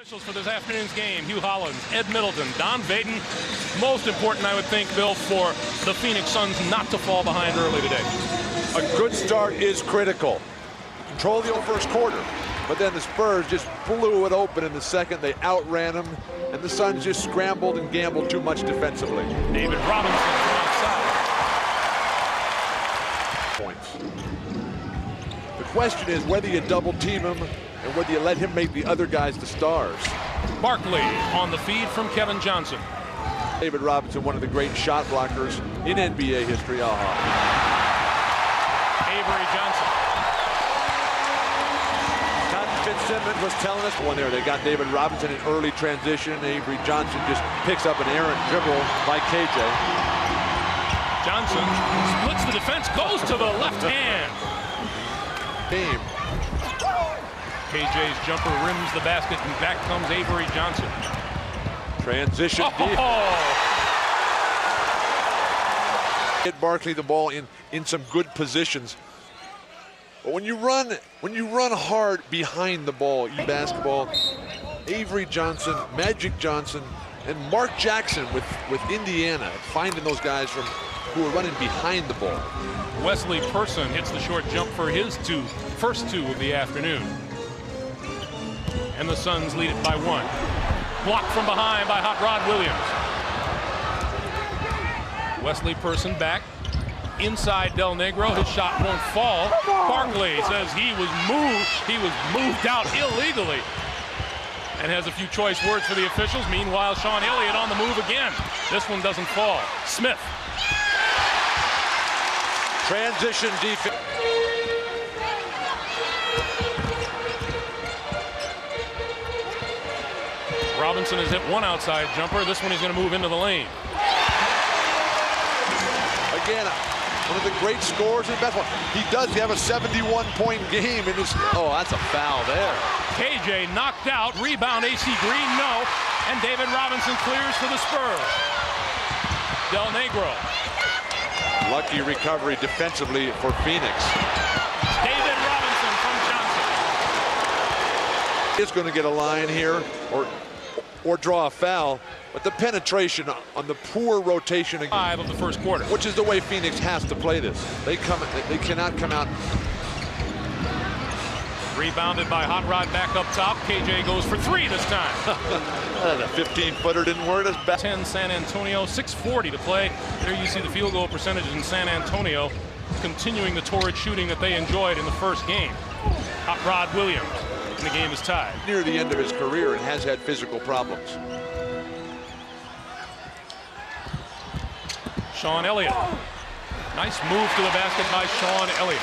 Officials for this afternoon's game: Hugh Hollins, Ed Middleton, Don Vaden. Most important, I would think, Bill, for the Phoenix Suns not to fall behind early today. A good start is critical. Control the first quarter, but then the Spurs just blew it open in the second. They outran them, and the Suns just scrambled and gambled too much defensively. David Robinson from outside. Points. The question is whether you double team him and whether you let him make the other guys the stars. Barkley on the feed from Kevin Johnson. David Robinson, one of the great shot blockers in NBA history. Avery Johnson. Fitzsimmons was telling us one there. They got David Robinson in early transition. Avery Johnson just picks up an errant dribble by KJ. Johnson splits the defense, goes to the left hand. Game. KJ's jumper rims the basket, and back comes Avery Johnson. Transition. Get Barkley the ball in some good positions. But when you run hard behind the ball, basketball, Avery Johnson, Magic Johnson, and Mark Jackson with Indiana, finding those guys who are running behind the ball. Wesley Person hits the short jump for his first two of the afternoon. And the Suns lead it by one. Blocked from behind by Hot Rod Williams. Wesley Person back. Inside Del Negro, his shot won't fall. Barkley says he was moved out illegally, and has a few choice words for the officials. Meanwhile, Sean Elliott on the move again. This one doesn't fall. Smith. Transition defense. Robinson has hit one outside jumper. This one he's going to move into the lane. Again, one of the great scorers in basketball. He does have a 71-point game in his. Oh, that's a foul there. KJ knocked out. Rebound AC Green, no. And David Robinson clears for the Spurs. Del Negro. Lucky recovery defensively for Phoenix. David Robinson from Johnson. Is going to get a line here or draw a foul, but the penetration on the poor rotation 5 of the first quarter, which is the way Phoenix has to play this. They cannot come out. Rebounded by Hot Rod back up top. KJ goes for 3 this time. The 15-footer didn't work as bad. 10 San Antonio, 6:40 to play. There you see the field goal percentages in San Antonio, continuing the torrid shooting that they enjoyed in the first game. Hot Rod Williams, and the game is tied. Near the end of his career and has had physical problems. Sean Elliott. Nice move to the basket by Sean Elliott.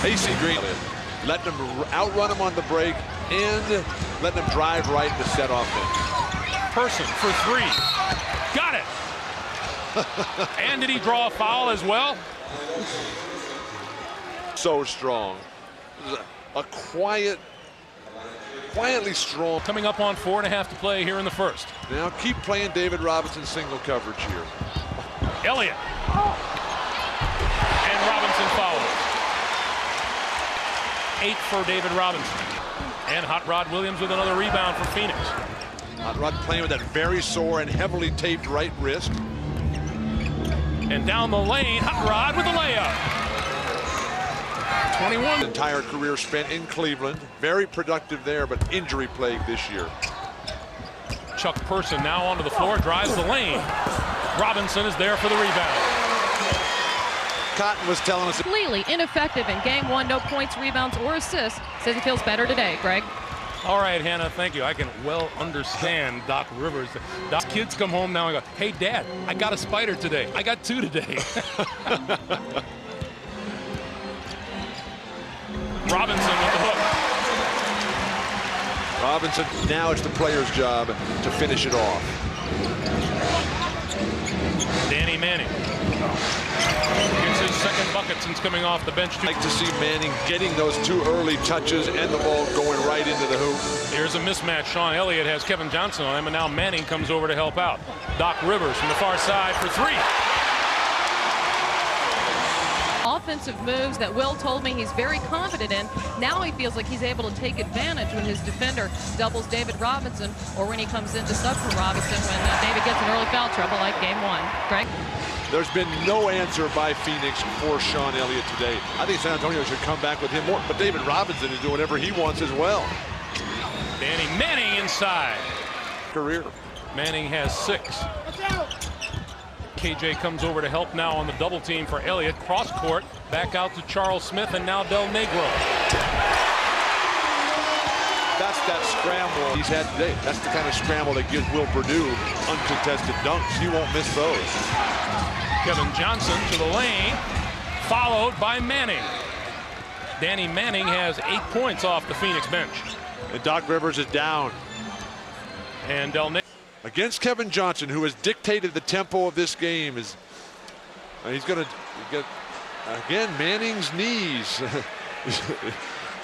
AC Green letting them outrun him on the break and letting them drive right to set offense. Person for 3. Got it. And did he draw a foul as well? So strong. A quietly strong. Coming up on 4.5 to play here in the first. Now keep playing David Robinson single coverage here. Elliott. And Robinson fouls. 8 for David Robinson. And Hot Rod Williams with another rebound for Phoenix. Hot Rod playing with that very sore and heavily taped right wrist. And down the lane, Hot Rod with the layup. 21. Entire career spent in Cleveland. Very productive there, but injury plagued this year. Chuck Person now onto the floor, drives the lane. Robinson is there for the rebound. Cotton was telling us. Completely ineffective in game 1, no points, rebounds, or assists. Says he feels better today, Greg. All right, Hannah, thank you. I can well understand Doc Rivers. Doc's kids come home now and go, hey, Dad, I got a spider today. I got 2 today. Robinson with the hook. Robinson, now it's the player's job to finish it off. Danny Manning. Gets his second bucket since coming off the bench. I'd like to see Manning getting those 2 early touches and the ball going right into the hoop. Here's a mismatch. Sean Elliott has Kevin Johnson on him, and now Manning comes over to help out. Doc Rivers from the far side for 3. offensive moves that Will told me he's very confident in. Now he feels like he's able to take advantage when his defender doubles David Robinson, or when he comes in to sub for Robinson when David gets in early foul trouble like game one. Greg? There's been no answer by Phoenix for Sean Elliott today. I think San Antonio should come back with him more, but David Robinson is doing whatever he wants as well. Danny Manning inside. Career. Manning has 6. KJ comes over to help now on the double team for Elliott. Cross court, back out to Charles Smith, and now Del Negro. That's that scramble he's had today. That's the kind of scramble that gives Will Perdue uncontested dunks. He won't miss those. Kevin Johnson to the lane, followed by Manning. Danny Manning has 8 points off the Phoenix bench. And Doc Rivers is down. And Del Negro Against Kevin Johnson, who has dictated the tempo of this game, he's going to get, again, Manning's knees.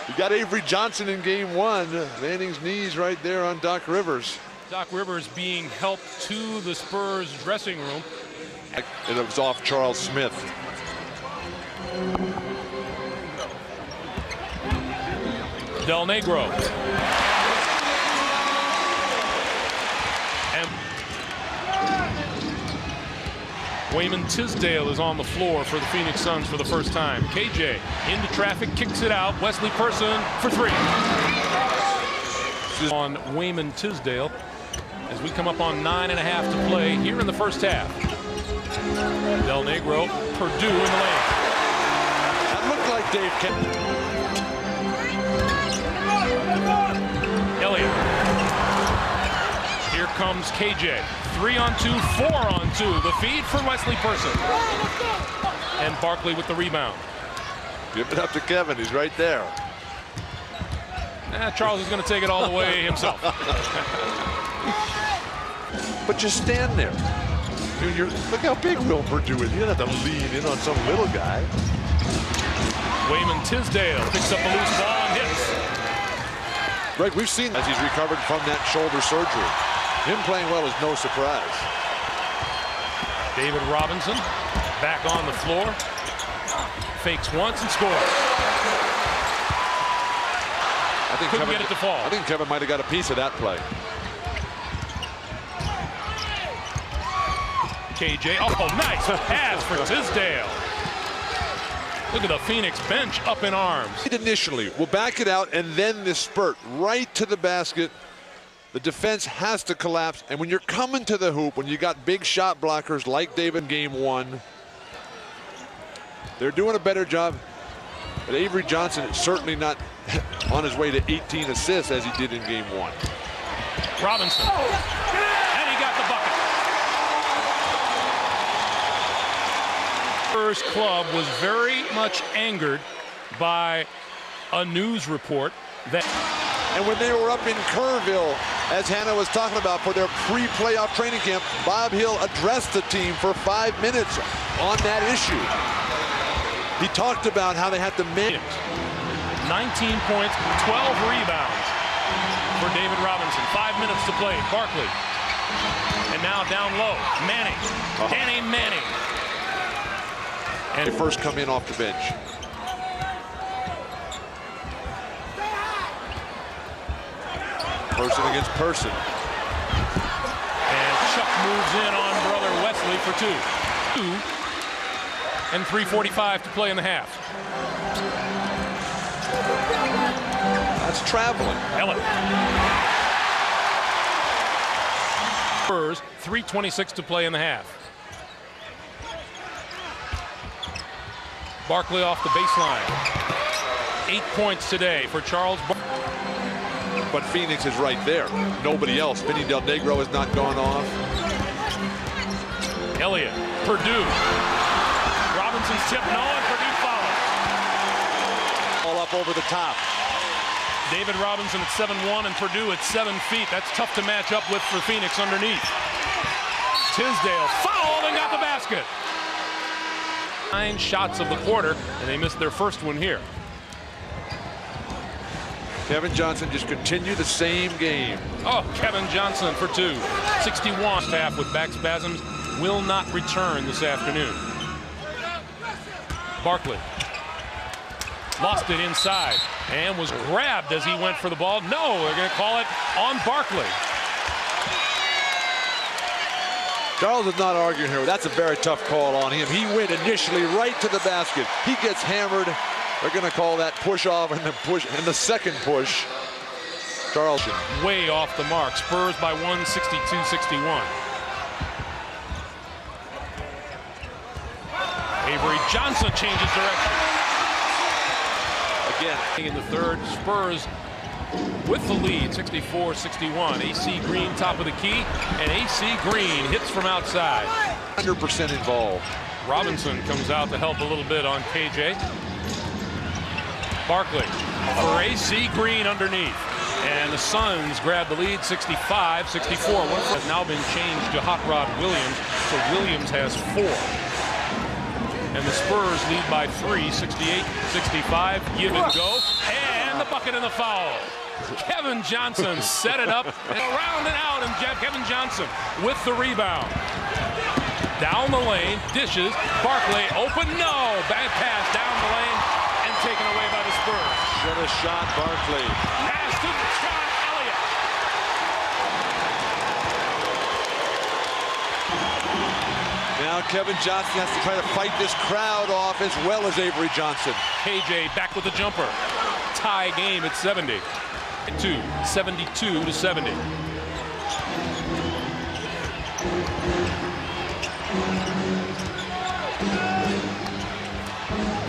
You got Avery Johnson in game 1. Manning's knees right there on Doc Rivers. Doc Rivers being helped to the Spurs dressing room. And it was off Charles Smith. Del Negro. And Wayman Tisdale is on the floor for the Phoenix Suns for the first time. KJ into traffic, kicks it out. Wesley Person for 3. On Wayman Tisdale as we come up on 9.5 to play here in the first half. Del Negro, Perdue in the lane. That looked like Dave Kemp. Elliott. Here comes KJ. 3-on-2, 4-on-2. The feed for Wesley Person. And Barkley with the rebound. Give it up to Kevin. He's right there. Charles is going to take it all the way himself. But just stand there. Look how big Will Perdue is. You don't have to lean in on some little guy. Wayman Tisdale picks up a loose ball and hits. Greg, we've seen as he's recovered from that shoulder surgery. Him playing well is no surprise. David Robinson back on the floor. Fakes once and scores. Couldn't get it to fall. I think Kevin might have got a piece of that play. KJ, oh, nice pass for Tisdale. Look at the Phoenix bench up in arms. Initially, we'll back it out, and then this spurt right to the basket. The defense has to collapse, and when you're coming to the hoop, when you got big shot blockers like David in game 1, they're doing a better job. But Avery Johnson is certainly not on his way to 18 assists as he did in game 1. Robinson, and he got the bucket. Spurs club was very much angered by a news report that. And when they were up in Kerrville, as Hannah was talking about, for their pre-playoff training camp, Bob Hill addressed the team for 5 minutes on that issue. He talked about how they had to manage. 19 points, 12 rebounds for David Robinson. 5 minutes to play. Barkley. And now down low. Manning. Danny Manning. And they first come in off the bench. Person against person. And Chuck moves in on brother Wesley for 2. 2 and 3:45 to play in the half. That's traveling. Elliott. Spurs, 3:26 to play in the half. Barkley off the baseline. 8 points today for Charles Barkley. But Phoenix is right there. Nobody else. Vinny Del Negro has not gone off. Elliott, Perdue. Robinson's tip, no, and Perdue follows. All up over the top. David Robinson at 7'1" and Perdue at 7 feet. That's tough to match up with for Phoenix underneath. Tisdale fouled and got the basket. 9 shots of the quarter, and they missed their first one here. Kevin Johnson just continued the same game. Oh, Kevin Johnson for 2. 61. Staff with back spasms will not return this afternoon. Barkley Lost it inside and was grabbed as he went for the ball. No, they're going to call it on Barkley. Charles is not arguing here. That's a very tough call on him. He went initially right to the basket. He gets hammered. They're going to call that push off and the second push. Charles way off the mark. Spurs by 162-61. Avery Johnson changes direction. Again in the third, Spurs with the lead, 64-61. AC Green top of the key, and AC Green hits from outside. 100% involved. Robinson comes out to help a little bit on KJ. Barkley for AC Green underneath. And the Suns grab the lead, 65-64. One has now been changed to Hot Rod Williams, so Williams has 4. And the Spurs lead by 3, 68-65. Give and go. And the bucket and the foul. Kevin Johnson set it up and around and out, and Kevin Johnson with the rebound. Down the lane, dishes. Barkley open, no. Bad pass down the lane and taken away by the Spurs. Should have shot Barkley. Pass to Sean Elliott. Now Kevin Johnson has to try to fight this crowd off as well as Avery Johnson. KJ back with the jumper. Tie game at 70. 72-70.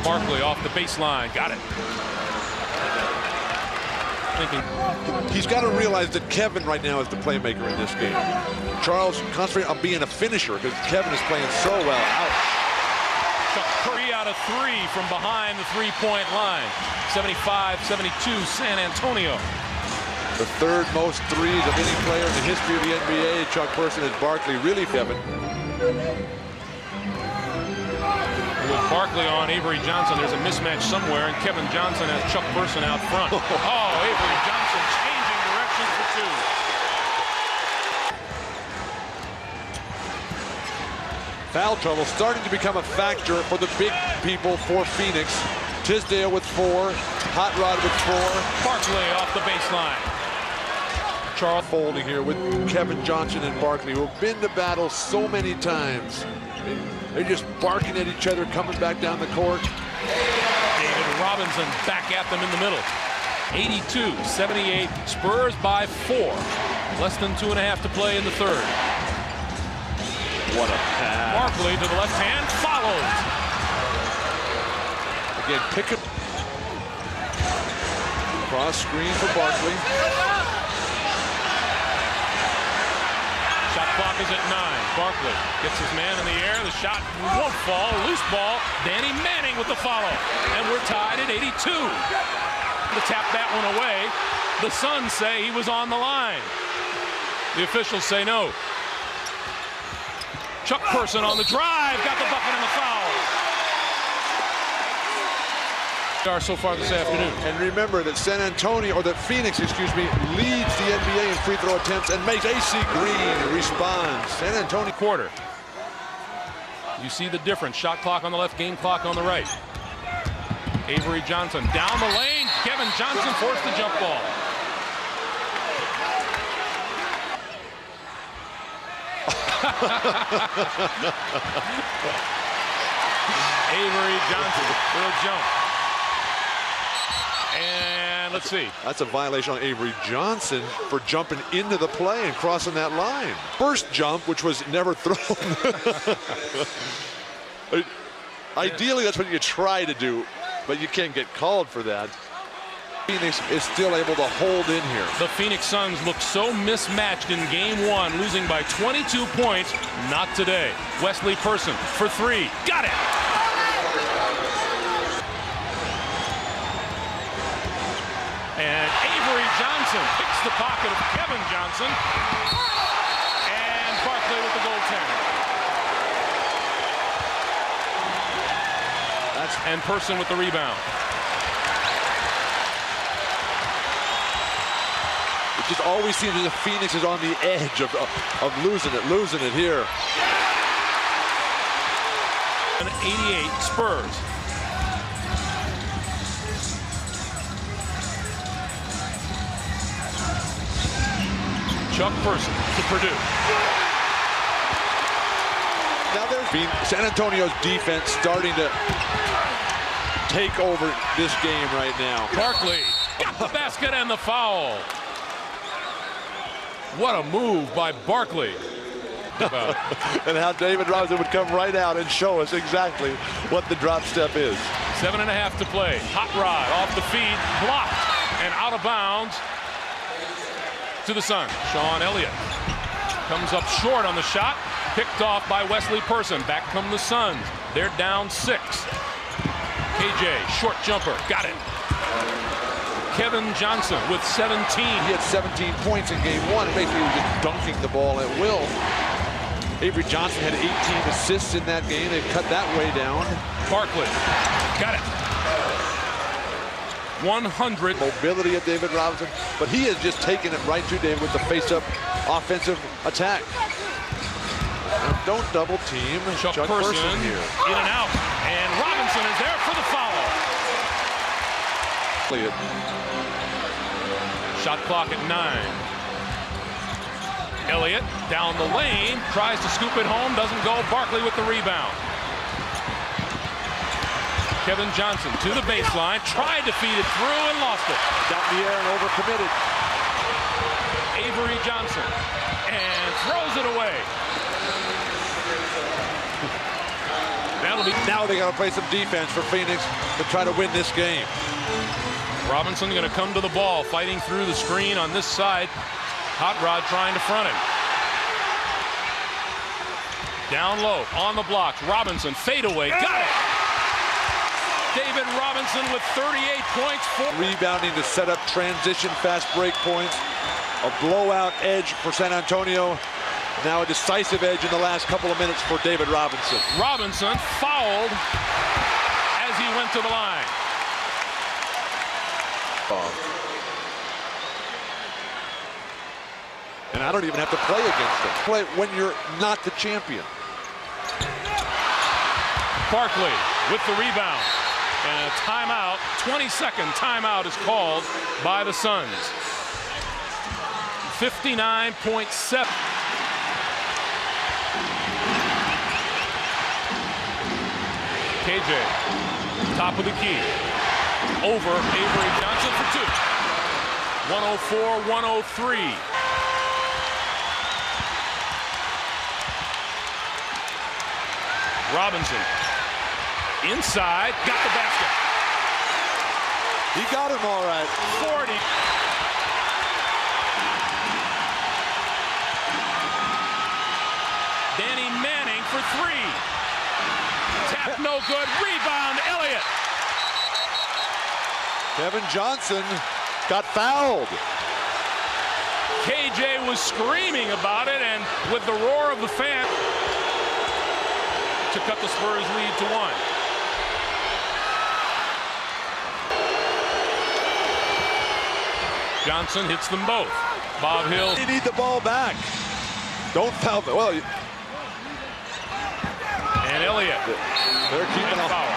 Barkley off the baseline. Got it. He's got to realize that Kevin right now is the playmaker in this game. Charles concentrating on being a finisher because Kevin is playing so well. Ouch. 3 out of 3 from behind the three-point line. 75-72 San Antonio. The third most threes of any player in the history of the NBA. Chuck Person is Barkley. Really, Kevin. With Barkley on Avery Johnson, there's a mismatch somewhere, and Kevin Johnson has Chuck Person out front. Oh, Avery Johnson changing directions for 2. Foul trouble starting to become a factor for the big people for Phoenix. Tisdale with 4, Hot Rod with 4. Barkley off the baseline. Charles folding here with Kevin Johnson and Barkley, who have been to battle so many times. They're just barking at each other, coming back down the court. David Robinson back at them in the middle. 82-78, Spurs by 4. Less than 2.5 to play in the third. What a pass. Barkley to the left hand, follows. Again, pick up. Cross screen for Barkley. Shot clock is at 9. Barkley gets his man in the air. The shot won't fall. Loose ball. Danny Manning with the follow. And we're tied at 82. To tap that one away. The Suns say he was on the line. The officials say no. Chuck Person on the drive. Got the bucket and the foul. Are so far this afternoon. And remember that San Antonio, or that Phoenix, excuse me, leads the NBA in free throw attempts and makes AC Green responds. San Antonio quarter. You see the difference. Shot clock on the left, game clock on the right. Avery Johnson down the lane. Kevin Johnson forced the jump ball. Avery Johnson will jump. And let's see. That's a violation on Avery Johnson for jumping into the play and crossing that line. First jump, which was never thrown. Ideally, that's what you try to do, but you can't get called for that. Phoenix is still able to hold in here. The Phoenix Suns look so mismatched in game 1, losing by 22 points. Not today. Wesley Person for 3. Got it! And Avery Johnson picks the pocket of Kevin Johnson. And Barkley with the goaltender. And Person with the rebound. It just always seems as if Phoenix is on the edge of losing it here. And 88 Spurs. Chuck Person to Purdue. Now there's San Antonio's defense starting to take over this game right now. Barkley got the basket and the foul. What a move by Barkley. And how David Robinson would come right out and show us exactly what the drop step is. 7.5 to play. Hot rod off the feed, blocked and out of bounds to the Suns. Sean Elliott comes up short on the shot, picked off by Wesley Person. Back come the Suns. They're down 6. KJ, short jumper, got it. Kevin Johnson with 17. He had 17 points in game 1. Basically, he was just dunking the ball at will. Avery Johnson had 18 assists in that game. They've cut that way down. Barkley, got it. 100. Mobility of David Robinson, but he has just taken it right to David with the face-up offensive attack. And don't double team Chuck Person here. In and out, and Robinson is there for the foul. Shot clock at 9. Elliott down the lane, tries to scoop it home, doesn't go. Barkley with the rebound. Kevin Johnson to the baseline, tried to feed it through and lost it. Got in the air and overcommitted. Avery Johnson, and throws it away. Now they got to play some defense for Phoenix to try to win this game. Robinson going to come to the ball, fighting through the screen on this side. Hot Rod trying to front him. Down low, on the blocks. Robinson, fade away, got it. David Robinson with 38 points. Rebounding to set up transition fast break points. A blowout edge for San Antonio. Now a decisive edge in the last couple of minutes for David Robinson. Robinson fouled as he went to the line. And I don't even have to play against them. Play when you're not the champion. Barkley with the rebound. And a timeout, 22nd timeout is called by the Suns. 59.7. KJ, top of the key. Over Avery Johnson for 2. 104-103. Robinson inside, got the basket. He got him all right. 40. Danny Manning for 3. Tap no good. Rebound, Elliott. Kevin Johnson got fouled. KJ was screaming about it, and with the roar of the fan to cut the Spurs lead to 1. Johnson hits them both. Bob Hill. They need the ball back. Don't foul them. Well, and Elliott. They're keeping a foul.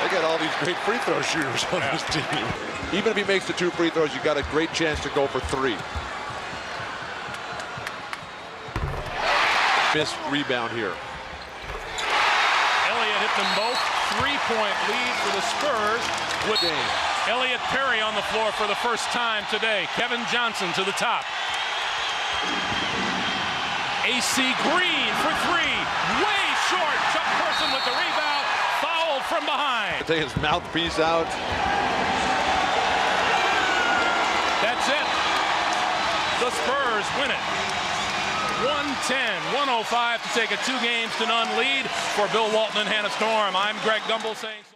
They got all these great free throw shooters on this team. Even if he makes the 2 free throws, you got a great chance to go for 3. Missed rebound here. Elliott hit them both. 3-point lead for the Spurs with Elliott Perry on the floor for the first time today. Kevin Johnson to the top. AC Green for 3. Way short. Chuck Person with the rebound. Foul from behind. Take his mouthpiece out. That's it. The Spurs win it. 110-105 to take a 2-0 lead for Bill Walton and Hannah Storm. I'm Greg Gumbel saying so.